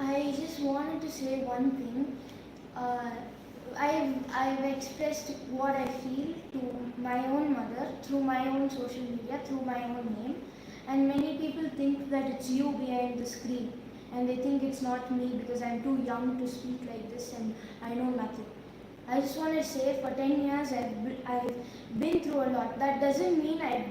I just wanted to say one thing. Uh, I've expressed what I feel to my own mother through my own social media, through my own name, and many people think that it's you behind the screen, and they think it's not me because I'm too young to speak like this and I know nothing. I just want to say for 10 years I've been through a lot. That doesn't mean I've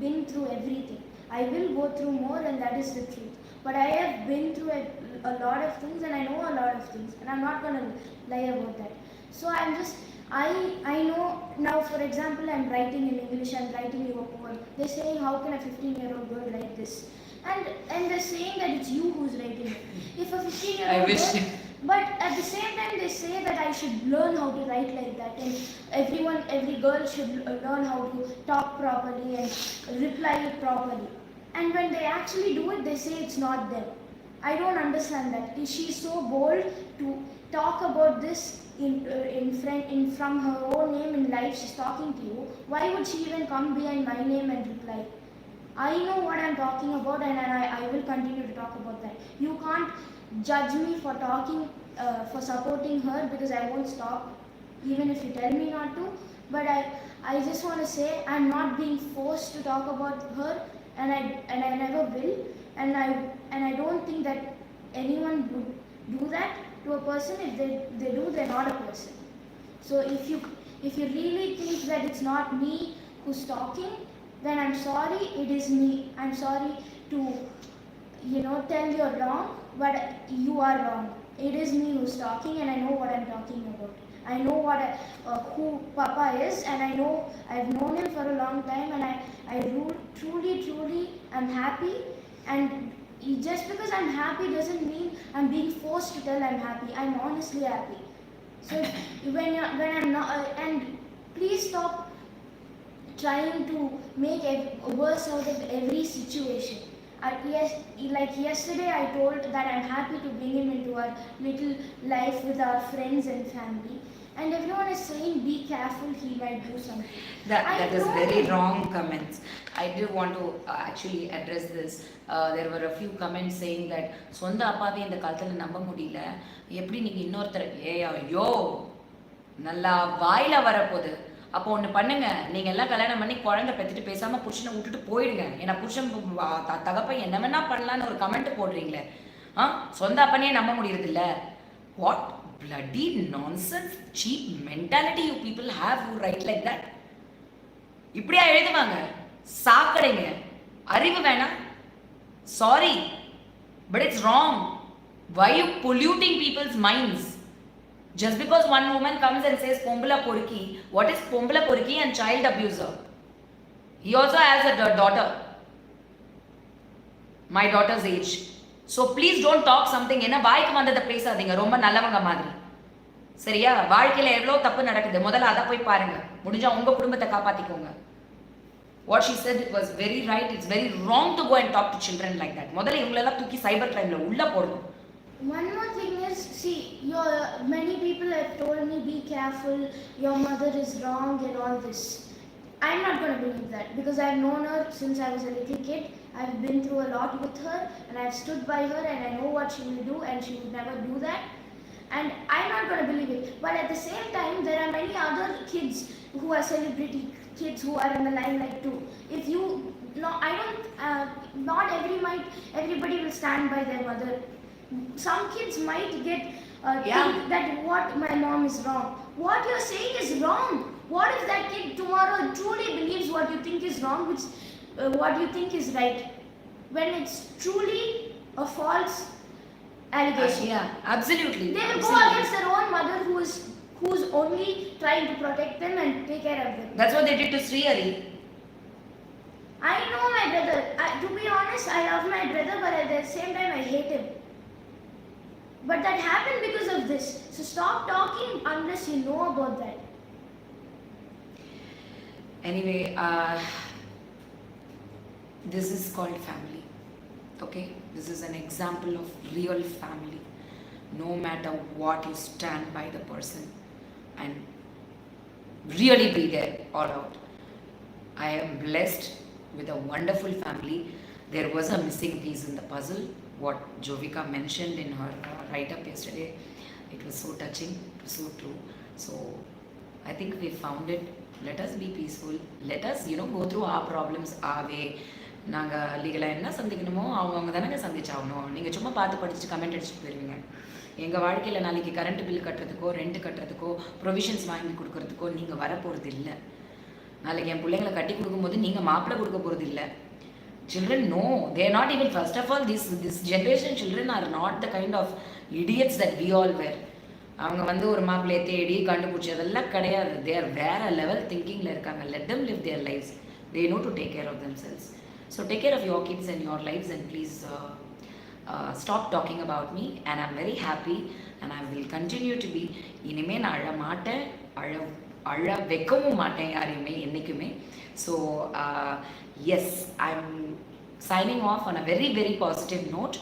been through everything. I will go through more, and that is the truth. But I have been through a lot of things, and I know a lot of things, and I'm not going to lie about that. So I know now, for example, I'm writing in English, I'm writing you a poem. They're saying, how can a 15-year-old girl write this? And they're saying that it's you who's writing it. If a 15-year-old girl, but at the same time they say that I should learn how to write like that, and every girl should learn how to talk properly and reply properly. And when they actually do it, they say it's not them. I don't understand that. She's so bold to talk about this from her own name in live. She's talking to you. Why would she even come behind my name and reply? I know what I'm talking about, and I will continue to talk about that. You can't judge me for talking, for supporting her, because I won't stop, even if you tell me not to. But I just want to say I'm not being forced to talk about her, and I never will, and I don't think that anyone would do that to a person. If they do, they're not a person. So if you really think that it's not me who's talking, then I'm sorry, it is me. I'm sorry to tell you're wrong, but you are wrong. It is me who's talking, and I know what I'm talking about. I know who Papa is, and I know I've known him for a long time, and I truly am happy. And just because I'm happy doesn't mean I'm being forced to tell I'm happy. I'm honestly happy. So when I'm not, and please stop trying to make worse out of every situation. Yes, like yesterday I told that I'm happy to bring him into our little life with our friends and family, and everyone is saying be careful, he might do something. That is very wrong comments. I do want to actually address this. There were a few comments saying that சொந்த அப்பாவே இந்த காலத்துல நம்ப முடியல, எப்படி நீங்க இன்னொருத்தர் ஐயோ நல்லா வாயில வரப்போகுது. அப்போ ஒன்று பண்ணுங்க, நீங்கள் எல்லாம் கல்யாணம் பண்ணி குழந்தை பெற்றுட்டு பேசாமல் புருஷனை விட்டுட்டு போயிடுங்க. ஏன்னா புருஷன் தகப்பன் என்ன வேணா பண்ணலான்னு ஒரு கமெண்ட் போடுறீங்களே, சொந்த அப்பனையே நம்ப முடியறதில்ல. What bloody nonsense cheap mentality you people have who write like that. இப்படியா எழுதுவாங்க? சாக்கடைங்க, அறிவு வேணாம். Sorry, but it's wrong. Why you polluting people's minds? Just because one woman comes and says Pombala Porki, what is Pombala Porki and child abuser? He also has a daughter, my daughter's age. So please don't talk something என்ன வாய்க்கு வந்ததை பேசாதீங்க, ரொம்ப நல்லவங்க மாதிரி. சரியா? வாழ்க்கையில் எவ்வளோ தப்பு நடக்குது, முதல்ல அதை போய் பாருங்க. முடிஞ்சா உங்க குடும்பத்தை காப்பாத்திக்கோங்க. What she said was very right. It's very wrong to go and talk to children like that. முதல்ல இவங்களெல்லாம் தூக்கி சைபர் கிரைம்ல உள்ள போடணும். One more thing is, see, many people have told me, be careful, your mother is wrong and all this. I'm not going to believe that, because I've known her since I was a little kid. I've been through a lot with her, and I've stood by her, and I know what she will do, and she would never do that. And I'm not going to believe it. But at the same time, there are many other kids who are celebrity kids who are in the limelight too. If you, no, I don't, not everybody will stand by their mother. Some kids might get think that what my mom is wrong. What you're saying is wrong. What if that kid tomorrow truly believes what you think is wrong, which what you think is right, when it's truly a false allegation? Yeah, absolutely. They will go against their own mother, who's only trying to protect them and take care of them. That's what they did to Sri Hari. I know my brother. To be honest, I love my brother, but at the same time I hate him. But that happened because of this. So stop talking unless you know about that. Anyway, this is called family. Okay? This is an example of real family. No matter what, you stand by the person and really be there all out. I am blessed with a wonderful family. There was a missing piece in the puzzle, what Jovika mentioned in her write-up yesterday, it was so touching, so true. So I think we found it. Let us be peaceful. Let us, go through our problems our way. நாங்கள் லீகலாக என்ன சந்திக்கணுமோ அவங்க தானேங்க சந்திச்சாகணும். நீங்கள் சும்மா பார்த்து படிச்சுட்டு comment அடிச்சுட்டு போயிடுவீங்க. எங்கள் வாழ்க்கையில் நாளைக்கு கரண்ட் பில் கட்டுறதுக்கோ ரெண்ட் கட்டுறதுக்கோ ப்ரொவிஷன்ஸ் வாங்கி கொடுக்குறதுக்கோ நீங்கள் வரப்போகிறது இல்லை. நாளைக்கு என் பிள்ளைங்களை கட்டி கொடுக்கும்போது நீங்கள் மாப்பிள்ளை கொடுக்க போகிறது இல்லை. Children, no, they are not even, first of all, this generation children are not the kind of idiots that we all were. அவங்க வந்து ஒரு மாப்பிள்ளையை தேடி கண்டுபிடிச்சி அதெல்லாம் கிடையாது. They are வேற லெவல் திங்கிங்கில் இருக்காங்க. Let them live their lives. They know to take care of themselves. So take care of your kids and your lives, and please stop talking about me. And I'm very happy and I will continue to be. இனிமே நான் அழ மாட்டேன், அழ வைக்கவும் மாட்டேன் யாரையுமே என்றைக்குமே. So yes, I am signing off on a very very positive note.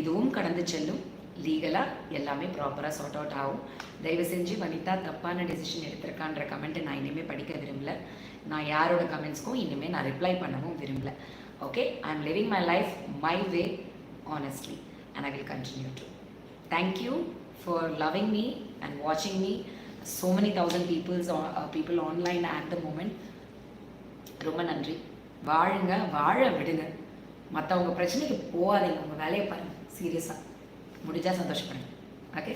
இதுவும் கடந்து செல்லும். லீகலாக எல்லாமே ப்ராப்பராக சார்ட் அவுட் ஆகும். தயவு செஞ்சு வனிதா தப்பான டெசிஷன் எடுத்திருக்கான்ற கமெண்ட்டை நான் இனிமேல் படிக்க விரும்பல. நான் யாரோட கமெண்ட்ஸ்க்கும் இனிமேல் நான் ரிப்ளை பண்ணவும் விரும்பல. Okay, I am living my life my way honestly, and I will continue to. Thank you for loving me and watching me. So many thousand people online at the moment. ரொம்ப நன்றி. வாழுங்க, வாழ விடுங்க. மற்றவங்க பிரச்சனைக்கு போகாதீங்க. உங்கள் வேலையை பாருங்கள். சீரியஸாக முடிஞ்சால் சந்தோஷப்படுங்க. ஓகே.